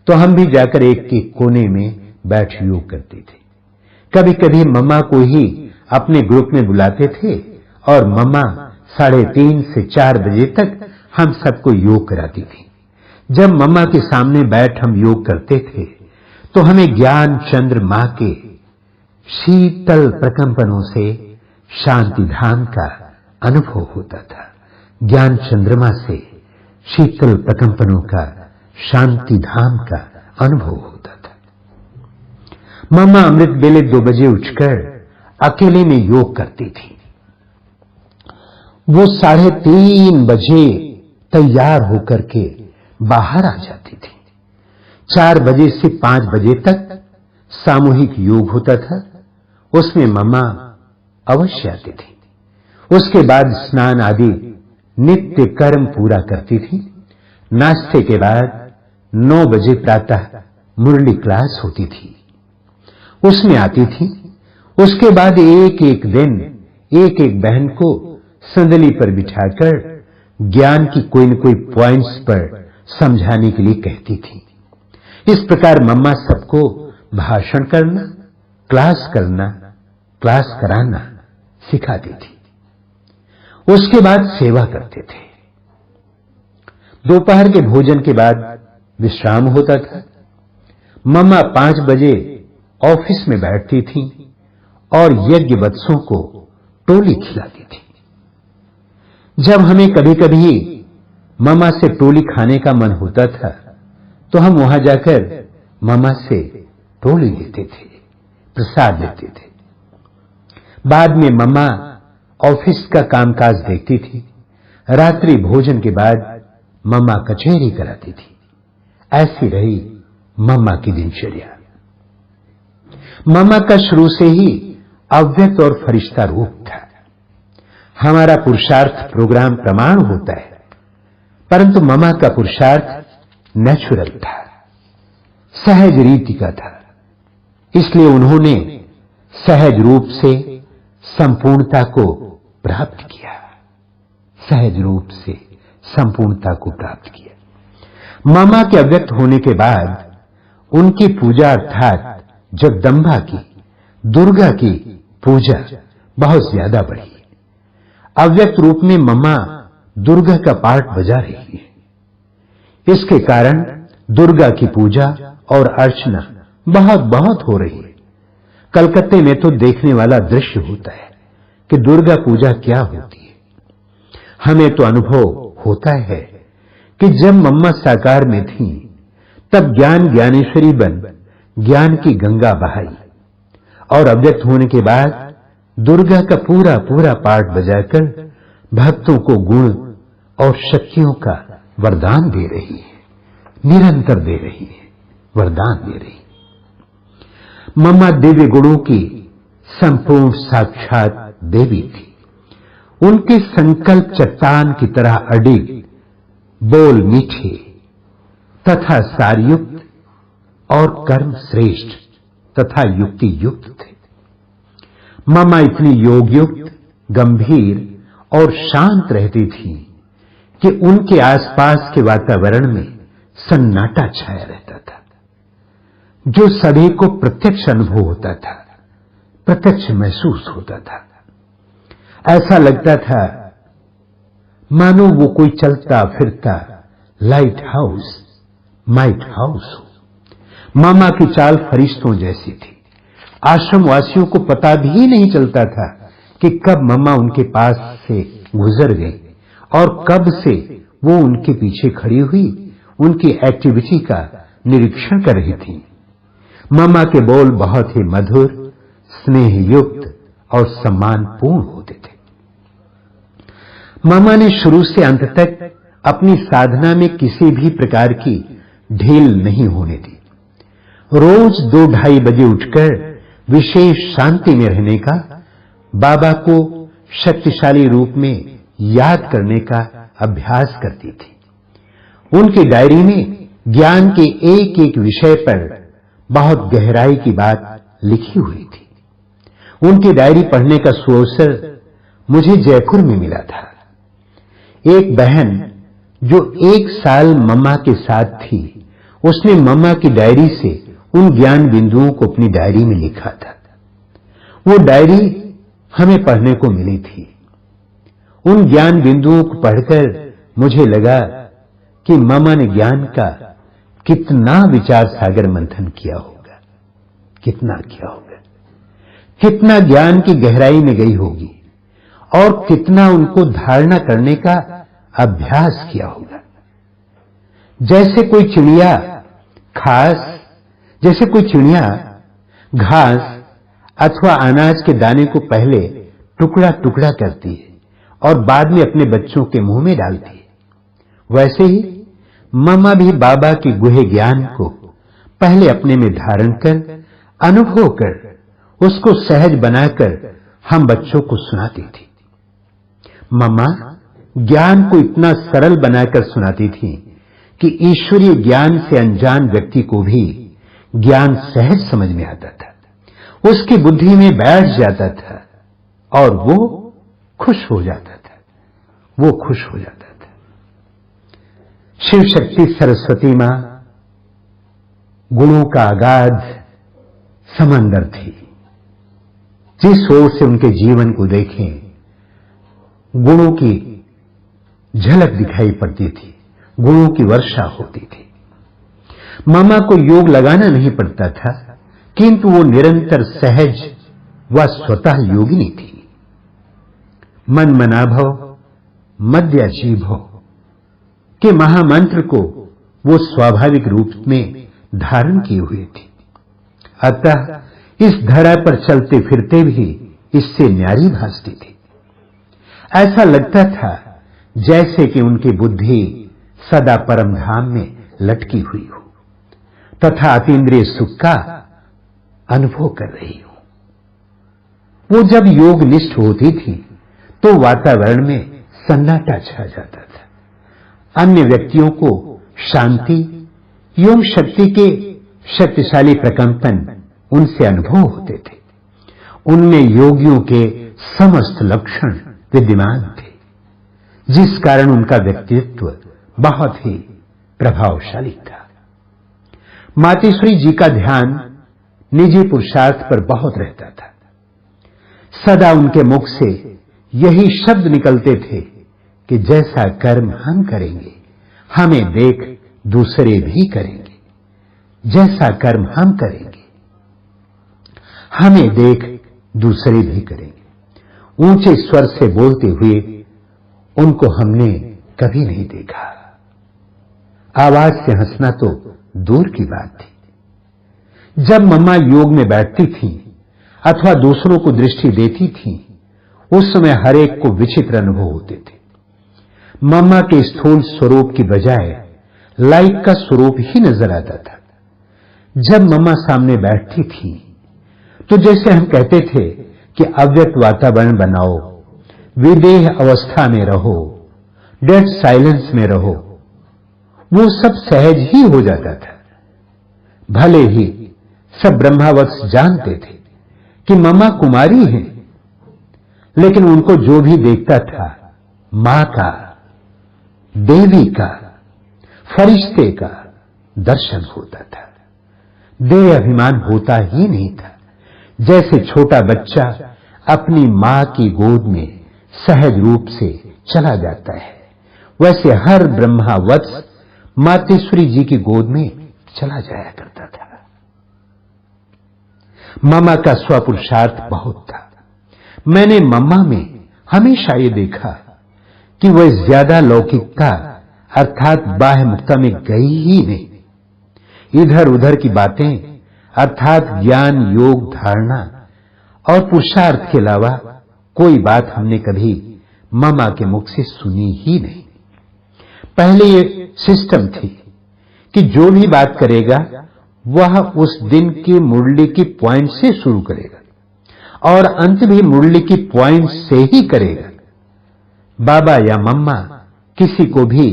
तो हम भी जाकर एक के कोने में बैठ योग करते थे। कभी कभी मम्मा को ही अपने ग्रुप में बुलाते थे और मम्मा 3:30 से 4 बजे तक हम सबको योग कराती थी। जब मम्मा के सामने बैठ हम योग करते थे तो हमें ज्ञान चंद्र मां के शीतल प्रकंपनों से शांति धाम का अनुभव होता था। ज्ञान चंद्रमा से शीतल प्रकंपनों का शांति धाम का अनुभव होता था। मम्मा अमृत बेले 2 बजे उठकर अकेले में योग करती थी। वो 3:30 बजे तैयार होकर के बाहर आ जाती थी। 4 बजे से 5 बजे तक सामूहिक योग होता था, उसमें मम्मा अवश्य आती थी। उसके बाद स्नान आदि नित्य कर्म पूरा करती थी। नाश्ते के बाद 9 बजे प्रातः मुरली क्लास होती थी, उसमें आती थी। उसके बाद एक एक दिन एक एक बहन को संदली पर बिठाकर ज्ञान की कोई न कोई पॉइंट्स पर समझाने के लिए कहती थी। इस प्रकार मम्मा सबको भाषण करना, क्लास करना, क्लास कराना सिखाती थी। उसके बाद सेवा करते थे। दोपहर के भोजन के बाद विश्राम होता था। मम्मा 5 बजे ऑफिस में बैठती थी और यज्ञ वत्सों को टोली खिलाती थी। जब हमें कभी कभी मम्मा से टोली खाने का मन होता था तो हम वहां जाकर मम्मा से टोली लेते थे, प्रसाद लेते थे। बाद में मम्मा ऑफिस का कामकाज देखती थी। रात्रि भोजन के बाद मम्मा कचहरी कराती थी। ऐसी रही मम्मा की दिनचर्या। मम्मा का शुरू से ही अव्यक्त और फरिश्ता रूप था। हमारा पुरुषार्थ प्रोग्राम प्रमाण होता है, परंतु मम्मा का पुरुषार्थ नेचुरल था, सहज रीति का था। इसलिए उन्होंने सहज रूप से संपूर्णता को प्राप्त किया। सहज रूप से संपूर्णता को प्राप्त किया। मम्मा के अव्यक्त होने के बाद उनकी पूजा अर्थात जगदम्बा की, दुर्गा की पूजा बहुत ज्यादा बढ़ी। अव्यक्त रूप में मम्मा दुर्गा का पार्ट बजा रही है। इसके कारण दुर्गा की पूजा और अर्चना बहुत बहुत हो रही है। कलकत्ते में तो देखने वाला दृश्य होता है कि दुर्गा पूजा क्या होती है। हमें तो अनुभव होता है कि जब मम्मा साकार में थी तब ज्ञान ज्ञानेश्वरी बन ज्ञान की गंगा बहाई और अव्यक्त होने के बाद दुर्गा का पूरा पूरा पाठ बजाकर भक्तों को गुण और शक्तियों का वरदान दे रही है, निरंतर दे रही है, वरदान दे रही है। मम्मा दिव्य गुणों की संपूर्ण साक्षात देवी थी। उनके संकल्प चट्टान की तरह अडिग, बोल मीठे तथा सारयुक्त और कर्म श्रेष्ठ तथा युक्ति युक्त थे। मम्मा इतनी योग युक्त, गंभीर और शांत रहती थी कि उनके आसपास के वातावरण में सन्नाटा छाया रहता था, जो सभी को प्रत्यक्ष अनुभव होता था, प्रत्यक्ष महसूस होता था। ऐसा लगता था मानो वो कोई चलता फिरता लाइट हाउस, माइट हाउस हो। मामा की चाल फरिश्तों जैसी थी। आश्रमवासियों को पता भी नहीं चलता था कि कब मम्मा उनके पास से गुजर गई और कब से वो उनके पीछे खड़ी हुई उनकी एक्टिविटी का निरीक्षण कर रही थी। मम्मा के बोल बहुत ही मधुर, स्नेहयुक्त और सम्मानपूर्ण होते थे। मम्मा ने शुरू से अंत तक अपनी साधना में किसी भी प्रकार की ढील नहीं होने दी। रोज 2-2:30 बजे उठकर विशेष शांति में रहने का, बाबा को शक्तिशाली रूप में याद करने का अभ्यास करती थी। उनकी डायरी में ज्ञान के एक एक विषय पर बहुत गहराई की बात लिखी हुई थी। उनकी डायरी पढ़ने का सुअवसर मुझे जयपुर में मिला था। एक बहन जो 1 साल मम्मा के साथ थी, उसने मम्मा की डायरी से उन ज्ञान बिंदुओं को अपनी डायरी में लिखा था। वो डायरी हमें पढ़ने को मिली थी। उन ज्ञान बिंदुओं को पढ़कर मुझे लगा कि मम्मा ने ज्ञान का कितना विचार सागर मंथन किया होगा, कितना किया होगा, कितना ज्ञान की गहराई में गई होगी और कितना उनको धारणा करने का अभ्यास किया होगा। जैसे कोई चिड़िया घास अथवा अनाज के दाने को पहले टुकड़ा टुकड़ा करती है और बाद में अपने बच्चों के मुंह में डालती है, वैसे ही मम्मा भी बाबा के गुहे ज्ञान को पहले अपने में धारण कर, अनुभव कर, उसको सहज बनाकर हम बच्चों को सुनाती थी। मम्मा ज्ञान को इतना सरल बनाकर सुनाती थी कि ईश्वरीय ज्ञान से अनजान व्यक्ति को भी ज्ञान सहज समझ में आता था, उसकी बुद्धि में बैठ जाता था और वो खुश हो जाता था। शिव शक्ति सरस्वती मां गुणों का अगाध समंदर थी। जिस ओर से उनके जीवन को देखें, गुणों की झलक दिखाई पड़ती थी, गुणों की वर्षा होती थी। मामा को योग लगाना नहीं पड़ता था, किंतु वो निरंतर सहज व स्वतः योगिनी थी। मन मना भव मद्याची भव के महामंत्र को वो स्वाभाविक रूप में धारण किए हुए थी। अतः इस धरा पर चलते फिरते भी इससे न्यारी भासती थी। ऐसा लगता था जैसे कि उनकी बुद्धि सदा परम धाम में लटकी हुई हो तथा अतीन्द्रिय सुख का अनुभव कर रही हो। वो जब योग निष्ठ होती थी तो वातावरण में सन्नाटा छा जाता था। अन्य व्यक्तियों को शांति योग शक्ति के शक्तिशाली प्रकंपन उनसे अनुभव होते थे। उनमें योगियों के समस्त लक्षण विद्यमान थे, जिस कारण उनका व्यक्तित्व बहुत ही प्रभावशाली था। मातेश्वरी जी का ध्यान निजी पुरुषार्थ पर बहुत रहता था। सदा उनके मुख से यही शब्द निकलते थे कि जैसा कर्म हम करेंगे, हमें देख दूसरे भी करेंगे। जैसा कर्म हम करेंगे, हमें देख दूसरे भी करेंगे। ऊंचे स्वर से बोलते हुए उनको हमने कभी नहीं देखा। आवाज से हंसना तो दूर की बात थी। जब मम्मा योग में बैठती थी अथवा दूसरों को दृष्टि देती थी, उस समय हर एक को विचित्र अनुभव होते थे। मम्मा के स्थूल स्वरूप की बजाय लाइट का स्वरूप ही नजर आता था। जब मम्मा सामने बैठती थी तो जैसे हम कहते थे कि अव्यक्त वातावरण बनाओ, विदेह अवस्था में रहो, डेड साइलेंस में रहो, वो सब सहज ही हो जाता था। भले ही सब ब्रह्मावत्स जानते थे कि मम्मा कुमारी हैं, लेकिन उनको जो भी देखता था मां का, देवी का, फरिश्ते का दर्शन होता था। देह अभिमान होता ही नहीं था। जैसे छोटा बच्चा अपनी मां की गोद में सहज रूप से चला जाता है, वैसे हर ब्रह्मावत्स मातेश्वरी जी की गोद में चला जाया करता था। मम्मा का स्वपुरुषार्थ बहुत था। मैंने मम्मा में हमेशा ये देखा कि वह ज्यादा लौकिकता अर्थात बाह्य मुक्ता में गई ही नहीं। इधर उधर की बातें अर्थात ज्ञान, योग, धारणा और पुरुषार्थ के अलावा कोई बात हमने कभी मम्मा के मुख से सुनी ही नहीं। पहले ये सिस्टम थी कि जो भी बात करेगा वह उस दिन की मुरली की पॉइंट से शुरू करेगा और अंत भी मुरली की पॉइंट से ही करेगा। बाबा या मम्मा किसी को भी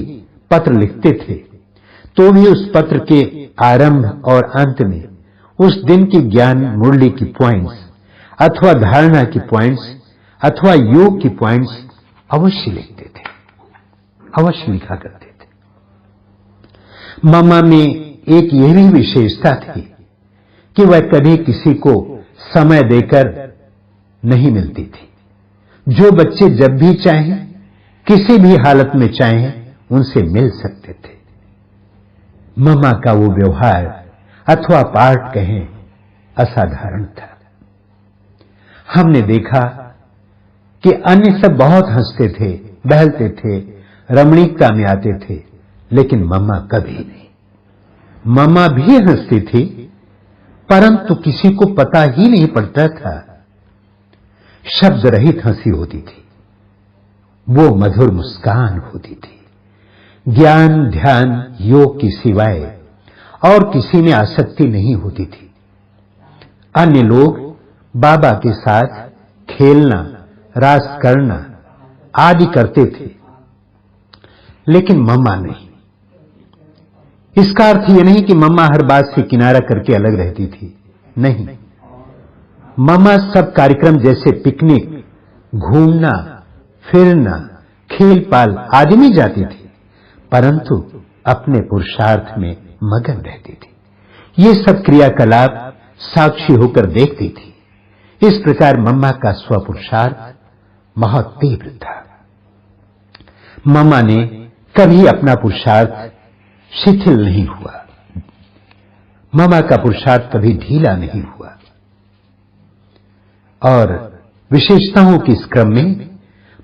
पत्र लिखते थे तो भी उस पत्र के आरंभ और अंत में उस दिन की ज्ञान मुरली की पॉइंट्स अथवा धारणा की पॉइंट्स अथवा योग की पॉइंट्स अवश्य लिखते थे, अवश्य लिखा करते थे। मम्मा में एक यह भी विशेषता थी कि वह कभी किसी को समय देकर नहीं मिलती थी। जो बच्चे जब भी चाहें, किसी भी हालत में चाहें, उनसे मिल सकते थे। मम्मा का वो व्यवहार अथवा पाठ कहें असाधारण था। हमने देखा कि अन्य सब बहुत हंसते थे, बहलते थे, रमणीकता में आते थे, लेकिन मम्मा कभी नहीं। मम्मा भी हंसती थी, परंतु किसी को पता ही नहीं पड़ता था। शब्द रहित हंसी होती थी, वो मधुर मुस्कान होती थी। ज्ञान, ध्यान, योग की सिवाय और किसी में आसक्ति नहीं होती थी। अन्य लोग बाबा के साथ खेलना, रास करना आदि करते थे, लेकिन मम्मा नहीं। इसका अर्थ यह नहीं कि मम्मा हर बात से किनारा करके अलग रहती थी, नहीं। मम्मा सब कार्यक्रम जैसे पिकनिक, घूमना, फिरना, खेल पाल आदि में जाती थी, परंतु अपने पुरुषार्थ में मगन रहती थी। ये सब क्रियाकलाप साक्षी होकर देखती थी। इस प्रकार मम्मा का स्वपुरुषार्थ बहुत तीव्र था। मम्मा ने कभी अपना पुरुषार्थ शिथिल नहीं हुआ। मम्मा का पुरुषार्थ कभी ढीला नहीं हुआ। और विशेषताओं के इस क्रम में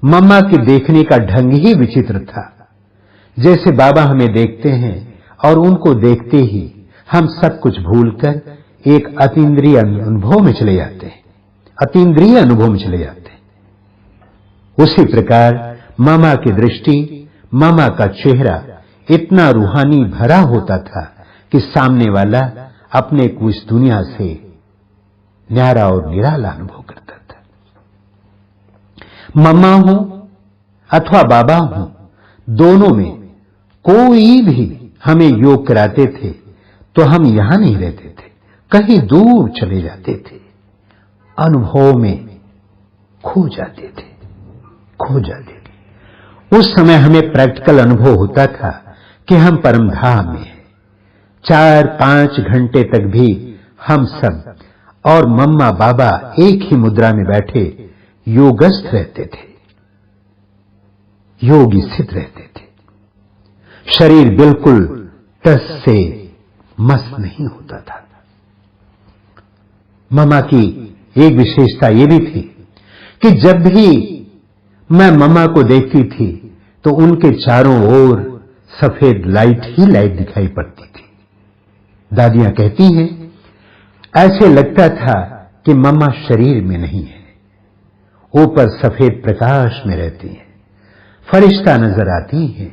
मम्मा के देखने का ढंग ही विचित्र था। जैसे बाबा हमें देखते हैं और उनको देखते ही हम सब कुछ भूलकर एक अतीन्द्रिय अनुभव में चले जाते हैं, अतीन्द्रिय अनुभव में चले जाते हैं। उसी प्रकार मम्मा की दृष्टि, मम्मा का चेहरा इतना रूहानी भरा होता था कि सामने वाला अपने को इस दुनिया से न्यारा और निराला अनुभव करता था। मम्मा हो अथवा बाबा हो, दोनों में कोई भी हमें योग कराते थे तो हम यहां नहीं रहते थे, कहीं दूर चले जाते थे, अनुभव में खो जाते थे, खो जाते थे। उस समय हमें प्रैक्टिकल अनुभव होता था कि हम परमधाम में हैं। 4-5 घंटे तक भी हम सब और मम्मा बाबा एक ही मुद्रा में बैठे योगस्थ रहते थे, योग स्थित रहते थे। शरीर बिल्कुल टस से मस्त नहीं होता था। मम्मा की एक विशेषता यह भी थी कि जब भी मैं मम्मा को देखती थी तो उनके चारों ओर सफेद लाइट ही लाइट दिखाई पड़ती थी। दादियां कहती हैं, ऐसे लगता था कि मम्मा शरीर में नहीं है, ऊपर सफेद प्रकाश में रहती हैं, फरिश्ता नजर आती हैं।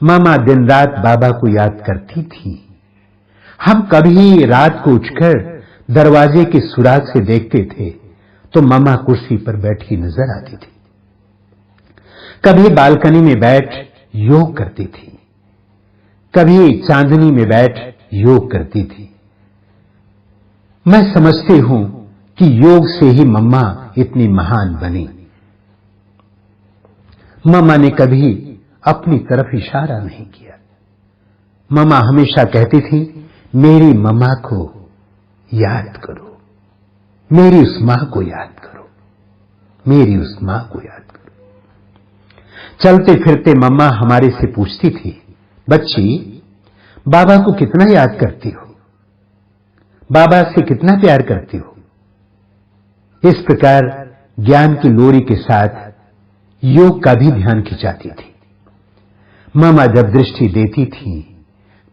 मामा दिन रात बाबा को याद करती थी। हम कभी रात को उठकर दरवाजे के सुराग से देखते थे तो मामा कुर्सी पर बैठी नजर आती थी। कभी बालकनी में बैठ योग करती थी, कभी चांदनी में बैठ योग करती थी। मैं समझती हूं कि योग से ही मम्मा इतनी महान बनी। मम्मा ने कभी अपनी तरफ इशारा नहीं किया। मम्मा हमेशा कहती थी, मेरी मम्मा को याद करो, मेरी उस मां को याद करो, मेरी उस मां को याद करो। चलते फिरते मम्मा हमारे से पूछती थी, बच्ची बाबा को कितना याद करती हो, बाबा से कितना प्यार करती हो। इस प्रकार ज्ञान की लोरी के साथ योग का भी ध्यान खिंचाती थी। मामा जब दृष्टि देती थी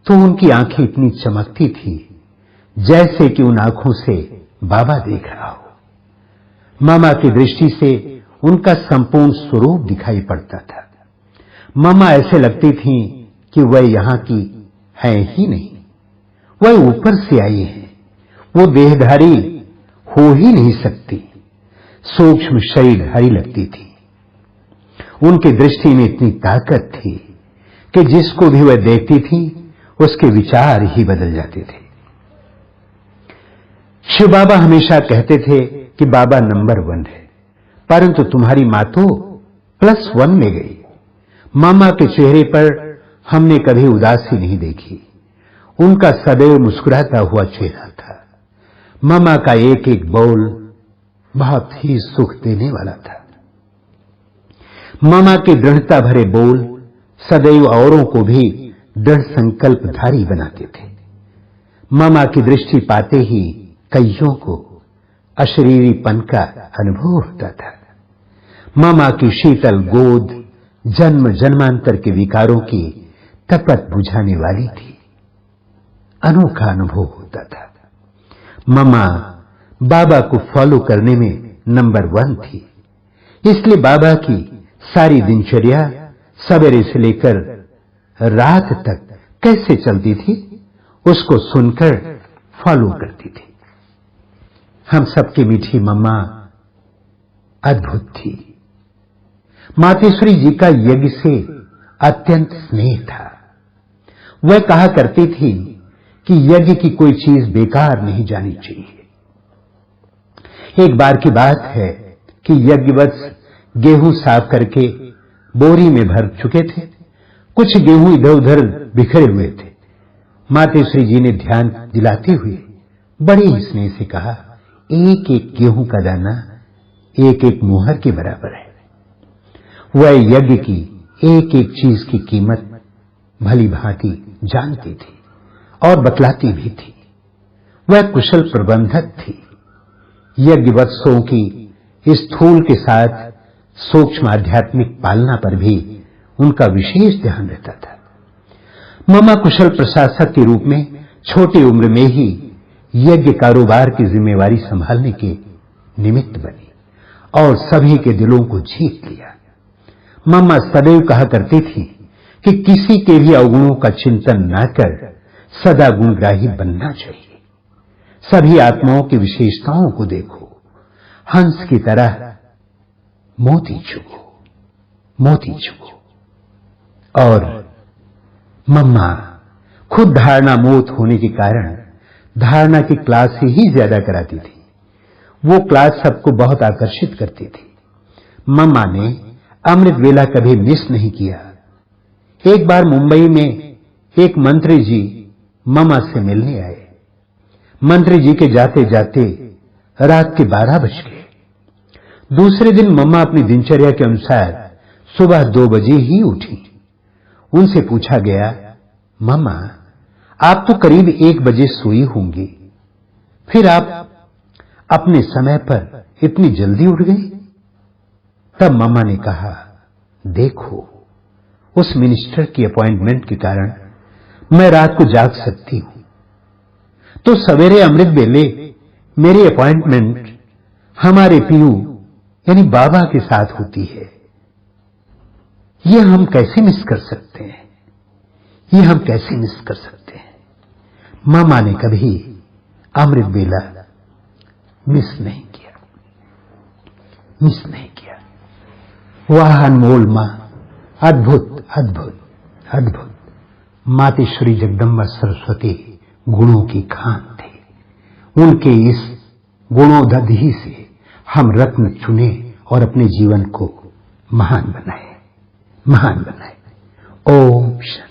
तो उनकी आंखें इतनी चमकती थी जैसे कि उन आंखों से बाबा देख रहा हो। मामा की दृष्टि से उनका संपूर्ण स्वरूप दिखाई पड़ता था। मामा ऐसे लगती थी कि वह यहां की है ही नहीं, वह ऊपर से आई है, वो देहधारी हो ही नहीं सकती, सूक्ष्म शरीरधारी लगती थी। उनकी दृष्टि में इतनी ताकत थी कि जिसको भी वह देखती थी उसके विचार ही बदल जाते थे। शिव बाबा हमेशा कहते थे कि बाबा नंबर 1 है, परंतु तुम्हारी मां तो +1 में गई। मामा के चेहरे पर हमने कभी उदासी नहीं देखी, उनका सदैव मुस्कुराता हुआ चेहरा था। मामा का एक एक बोल बहुत ही सुख देने वाला था। मामा के दृढ़ता भरे बोल सदैव औरों को भी दृढ़ संकल्पधारी बनाते थे। मामा की दृष्टि पाते ही कईयों को अशरीरीपन का अनुभव होता था। मामा की शीतल गोद जन्म जन्मांतर के विकारों की तपत बुझाने वाली थी। अनोखा अनुभव होता था। मामा बाबा को फॉलो करने में नंबर 1 थी, इसलिए बाबा की सारी दिनचर्या सवेरे से लेकर रात तक कैसे चलती थी उसको सुनकर फॉलो करती थी। हम सबकी मीठी मम्मा अद्भुत थी। मातेश्वरी जी का यज्ञ से अत्यंत स्नेह था। वह कहा करती थी कि यज्ञ की कोई चीज बेकार नहीं जानी चाहिए। एक बार की बात है कि यज्ञवत्स गेहूं साफ करके बोरी में भर चुके थे। कुछ गेहूं इधर उधर बिखरे हुए थे। मातेश्वरी जी ने ध्यान दिलाते हुए बड़े ही स्नेह से कहा, एक एक गेहूं का दाना एक एक मुहर के बराबर है। वह यज्ञ की एक एक चीज की कीमत भली भांति जानती थी और बतलाती भी थी। वह कुशल प्रबंधक थी। यज्ञवत्सों की स्थूल के साथ सूक्ष्म आध्यात्मिक पालना पर भी उनका विशेष ध्यान रहता था। मामा कुशल प्रशासक के रूप में छोटी उम्र में ही यज्ञ कारोबार की जिम्मेवारी संभालने के निमित्त बनी और सभी के दिलों को जीत लिया। मामा सदैव कहा करती थी कि किसी के भी अवगुणों का चिंतन न कर सदा गुणग्राही बनना चाहिए। सभी आत्माओं की विशेषताओं को देखो, हंस की तरह मोती चुगो, मोती चुगो। और मम्मा खुद धारणा मोत होने के कारण धारणा की क्लास ही ज्यादा कराती थी। वो क्लास सबको बहुत आकर्षित करती थी। मम्मा ने अमृत वेला कभी मिस नहीं किया। एक बार मुंबई में एक मंत्री जी मम्मा से मिलने आए। मंत्री जी के जाते जाते रात के 12 बज गए। दूसरे दिन मम्मा अपनी दिनचर्या के अनुसार सुबह 2 बजे ही उठी। उनसे पूछा गया, मम्मा आप तो करीब 1 बजे सोई होंगी, फिर आप अपने समय पर इतनी जल्दी उठ गई? तब मम्मा ने कहा, देखो उस मिनिस्टर की अपॉइंटमेंट के कारण मैं रात को जाग सकती हूं, तो सवेरे अमृत वेले मेरी अपॉइंटमेंट हमारे पीयू यानी बाबा के साथ होती है। ये हम कैसे मिस कर सकते हैं? ये हम कैसे मिस कर सकते हैं? मामा ने कभी अमृत वेला मिस नहीं किया, मिस नहीं किया। वाह अनमोल मां, अद्भुत अद्भुत अद्भुत। मातेश्वरी जगदम्बा सरस्वती गुणों की खान थी। उनके इस गुणोदधि से हम रत्न चुने और अपने जीवन को महान बनाए, महान बनाए। ओम शांति।